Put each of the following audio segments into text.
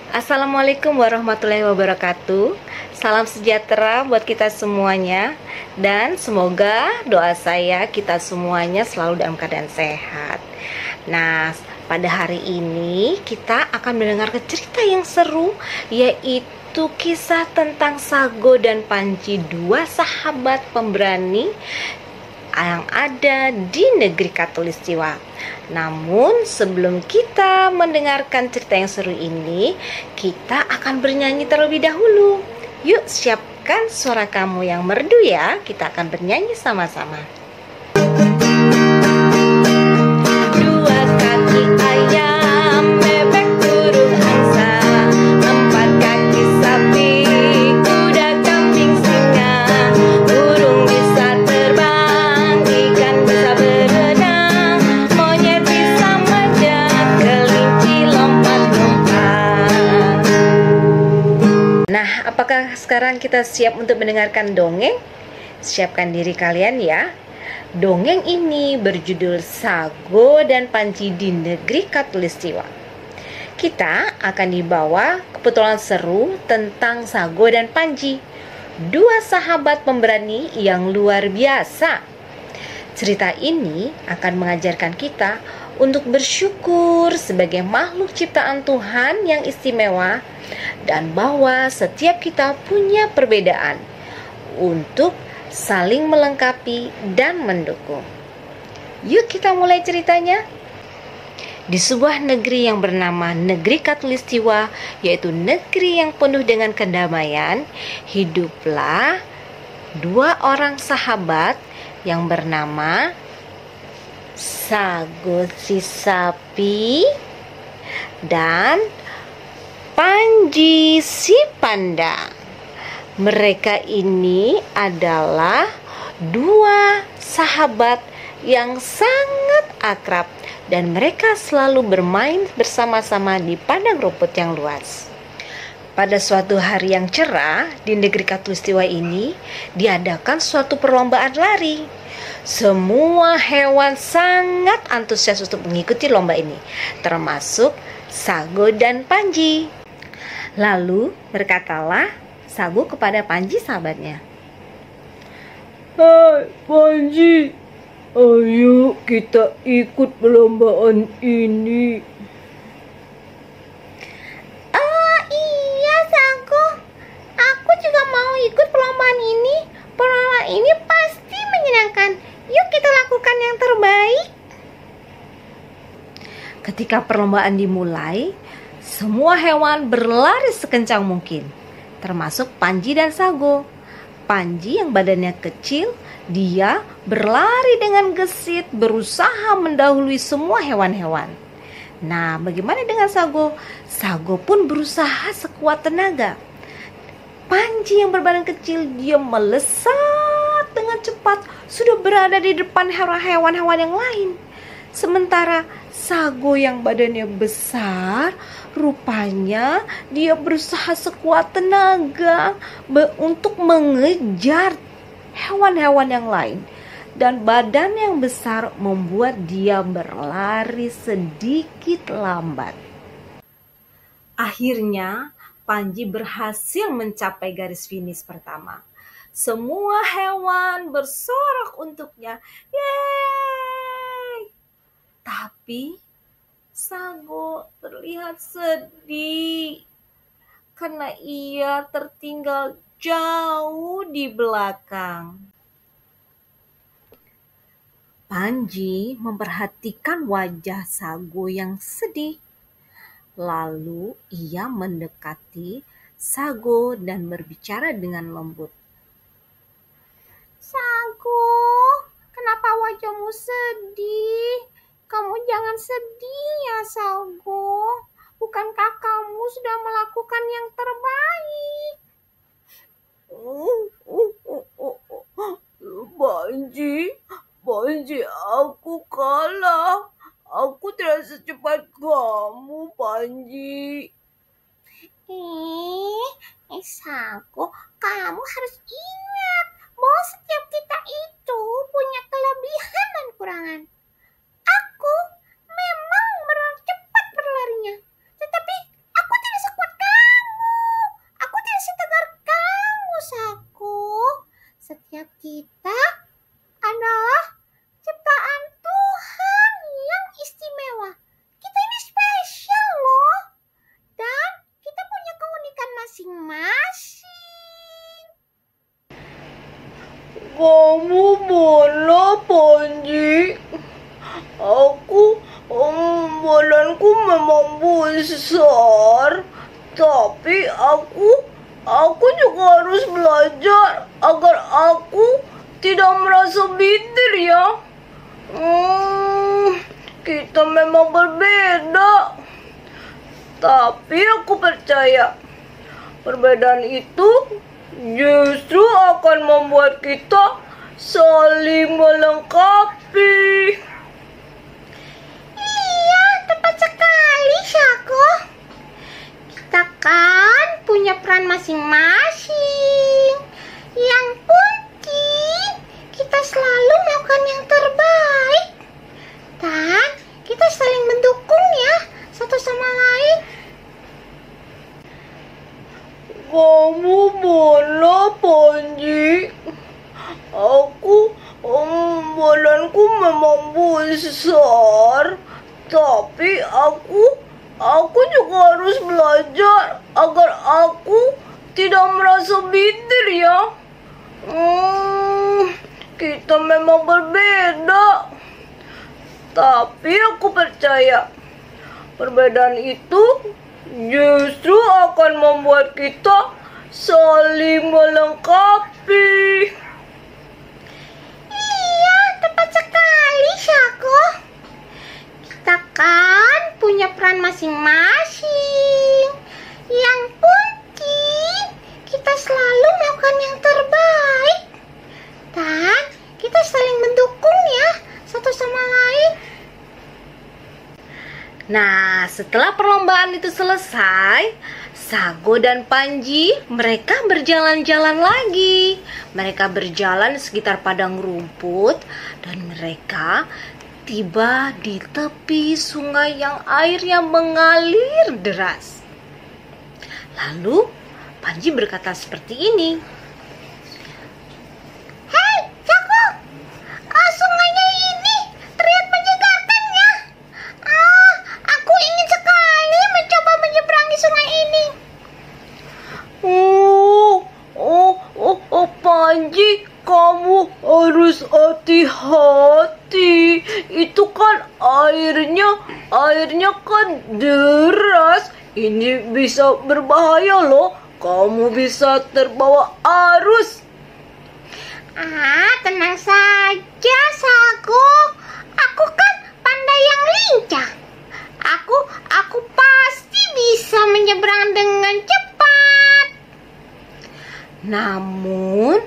Assalamualaikum warahmatullahi wabarakatuh. Salam sejahtera buat kita semuanya. Dan semoga doa saya kita semuanya selalu dalam keadaan sehat. Nah, pada hari ini kita akan mendengarkan cerita yang seru, yaitu kisah tentang Sago dan Panji, dua sahabat pemberani yang ada di negeri Katulistiwa. Namun sebelum kita mendengarkan cerita yang seru ini, kita akan bernyanyi terlebih dahulu. Yuk, siapkan suara kamu yang merdu ya. Kita akan bernyanyi sama-sama. Dua kaki ayam, bebek, burung angsa, empat kaki sapi, kuda, kambing, singa, burung bisa terbang, ikan bisa berenang, monyet bisa manjat, kelinci lompat-lompat. Nah, apakah sekarang kita siap untuk mendengarkan dongeng? Siapkan diri kalian ya. Dongeng ini berjudul Sago dan Panji di Negeri Katulistiwa. Kita akan dibawa ke petualangan seru tentang Sago dan Panji, dua sahabat pemberani yang luar biasa. Cerita ini akan mengajarkan kita untuk bersyukur sebagai makhluk ciptaan Tuhan yang istimewa, dan bahwa setiap kita punya perbedaan untuk saling melengkapi dan mendukung. Yuk kita mulai ceritanya. Di sebuah negeri yang bernama Negeri Katulistiwa, yaitu negeri yang penuh dengan kedamaian, hiduplah dua orang sahabat yang bernama Sago si sapi dan Panji si panda. Mereka ini adalah dua sahabat yang sangat akrab dan mereka selalu bermain bersama-sama di padang rumput yang luas. Pada suatu hari yang cerah di negeri Katulistiwa ini diadakan suatu perlombaan lari. Semua hewan sangat antusias untuk mengikuti lomba ini, termasuk Sago dan Panji. Lalu berkatalah Sago kepada Panji sahabatnya, "Hai Panji, ayo kita ikut perlombaan ini." "Oh iya Sago, aku juga mau ikut perlombaan ini. Perlombaan ini pasti menyenangkan. Yuk kita lakukan yang terbaik." Ketika perlombaan dimulai, semua hewan berlari sekencang mungkin, termasuk Panji dan Sago. Panji yang badannya kecil, dia berlari dengan gesit, berusaha mendahului semua hewan-hewan. Nah, bagaimana dengan Sago? Sago pun berusaha sekuat tenaga. Panji yang berbadan kecil, dia melesat dengan cepat, sudah berada di depan hewan-hewan yang lain. Sementara Sago yang badannya besar, rupanya dia berusaha sekuat tenaga untuk mengejar hewan-hewan yang lain. Dan badan yang besar membuat dia berlari sedikit lambat. Akhirnya Panji berhasil mencapai garis finish pertama. Semua hewan bersorak untuknya. Yeay! Tapi Sago terlihat sedih karena ia tertinggal jauh di belakang. Panji memperhatikan wajah Sago yang sedih. Lalu ia mendekati Sago dan berbicara dengan lembut. "Sago, kenapa wajahmu sedih? Kamu jangan sedih ya Sago. Bukankah kamu sudah melakukan yang terbaik?" Panji, aku kalah. Aku tidak secepat kamu, Panji." Sago, kamu harus ingat bahwa setiap kita itu punya kelebihan dan kekurangan. Aku memang cepat berlarinya, tetapi aku tidak sekuat kamu. Aku, badanku memang besar, tapi aku juga harus belajar agar aku tidak merasa minder ya. Kita memang berbeda, tapi aku percaya perbedaan itu justru akan membuat kita saling melengkapi. Iya, tepat sekali, Sago. Kita kan punya peran masing-masing. Yang penting kita selalu melakukan yang terbaik. Dan kita saling mendukung ya, satu sama lain. Kamu mana, Panji? Badanku memang besar, tapi aku juga harus belajar agar aku tidak merasa minder ya. Kita memang berbeda, tapi aku percaya perbedaan itu justru akan membuat kita saling melengkapi. Iya, tepat sekali, Sago. Kita kan punya peran masing-masing. Yang penting kita selalu melakukan yang terbaik. Dan kita saling mendukung ya, satu sama lain. Nah, setelah perlombaan itu selesai, Sago dan Panji mereka berjalan-jalan lagi. Mereka berjalan di sekitar padang rumput dan mereka tiba di tepi sungai yang airnya mengalir deras. Lalu Panji berkata seperti ini. Hei, Sago, sungainya ini terlihat menyegarkan ya. Aku ingin sekali mencoba menyeberangi sungai ini. Panji, kamu harus hati-hati. Itu kan airnya kan deras. Ini bisa berbahaya loh. Kamu bisa terbawa arus. Tenang saja, Sago. Aku kan pandai yang lincah. Aku pasti bisa menyeberang dengan cepat. Namun,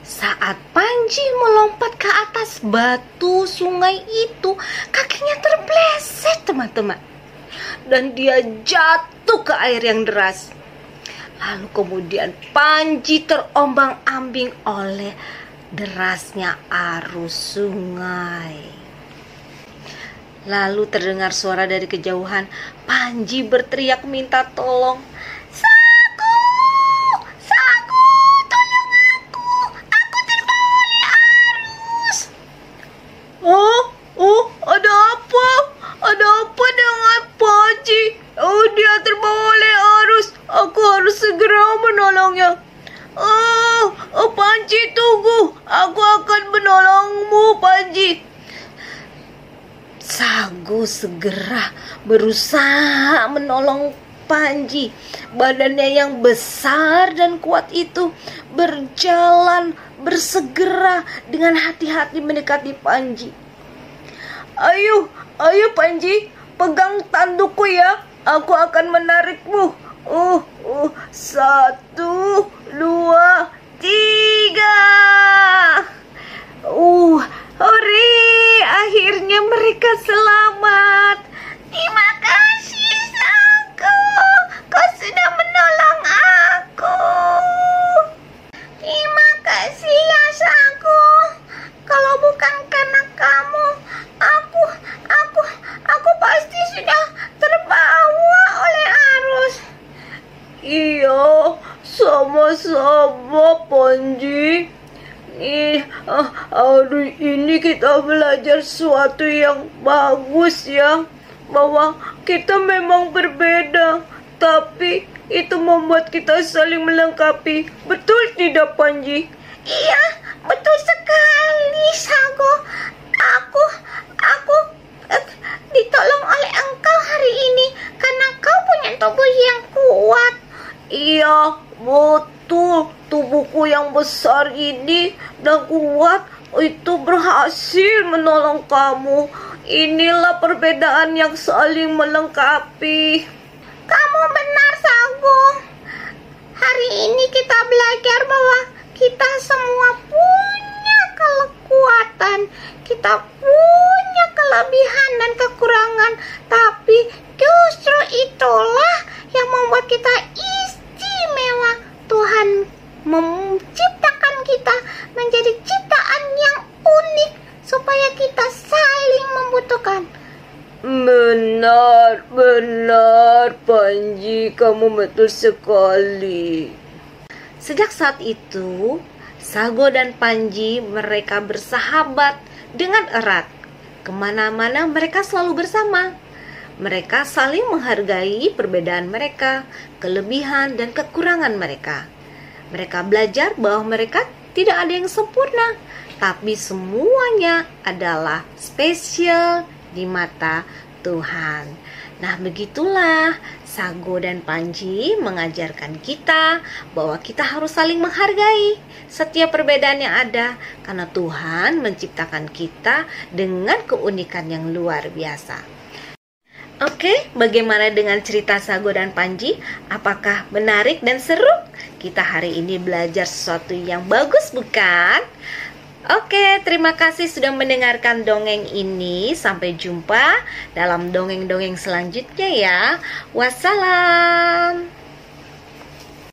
saat Panji melompat ke atas batu sungai itu, kakinya terpleset, teman-teman. Dan dia jatuh ke air yang deras. Lalu kemudian Panji terombang-ambing oleh derasnya arus sungai. Lalu terdengar suara dari kejauhan. Panji berteriak minta tolong. Sago, Sago, tolong aku terbawa oleh arus. Ada apa? Ada apa dengan Panji? Dia terbawa oleh arus. Aku harus segera menolongnya. Panji, tunggu. Aku akan menolongmu, Panji. Sago segera berusaha menolong Panji. Badannya yang besar dan kuat itu berjalan bersegera dengan hati-hati mendekati Panji. Ayo Panji, pegang tandukku ya. Aku akan menarikmu. 1, 2, 3. Hore, akhirnya mereka selamat. Terima kasih, Sago. Kau sudah menolong aku. Terima kasih ya, Sago. Kalau bukan karena kamu, aku pasti sudah terbawa oleh arus. Iya, sama-sama, Panji. Hari ini kita belajar sesuatu yang bagus ya, bahwa kita memang berbeda, tapi itu membuat kita saling melengkapi. Betul tidak, Panji? Iya, betul sekali, Sago. Aku Iya, betul. Tubuhku yang besar ini dan kuat itu berhasil menolong kamu. Inilah perbedaan yang saling melengkapi. Kamu benar, Sagu. Hari ini kita belajar bahwa kita semua punya kekuatan. Kita punya kelebihan dan kekurangan. Tapi justru itulah yang membuat kita istimewa. Tuhan menciptakan kita menjadi ciptaan yang unik supaya kita saling membutuhkan. Benar, Panji, kamu betul sekali. Sejak saat itu, Sago dan Panji mereka bersahabat dengan erat. Kemana-mana mereka selalu bersama. Mereka saling menghargai perbedaan mereka, kelebihan dan kekurangan mereka. Mereka belajar bahwa mereka tidak ada yang sempurna, tapi semuanya adalah spesial di mata Tuhan. Nah, begitulah Sago dan Panji mengajarkan kita bahwa kita harus saling menghargai setiap perbedaan yang ada, karena Tuhan menciptakan kita dengan keunikan yang luar biasa. Oke, bagaimana dengan cerita Sago dan Panji? Apakah menarik dan seru? Kita hari ini belajar sesuatu yang bagus, bukan? Oke, terima kasih sudah mendengarkan dongeng ini. Sampai jumpa dalam dongeng-dongeng selanjutnya ya. Wassalam.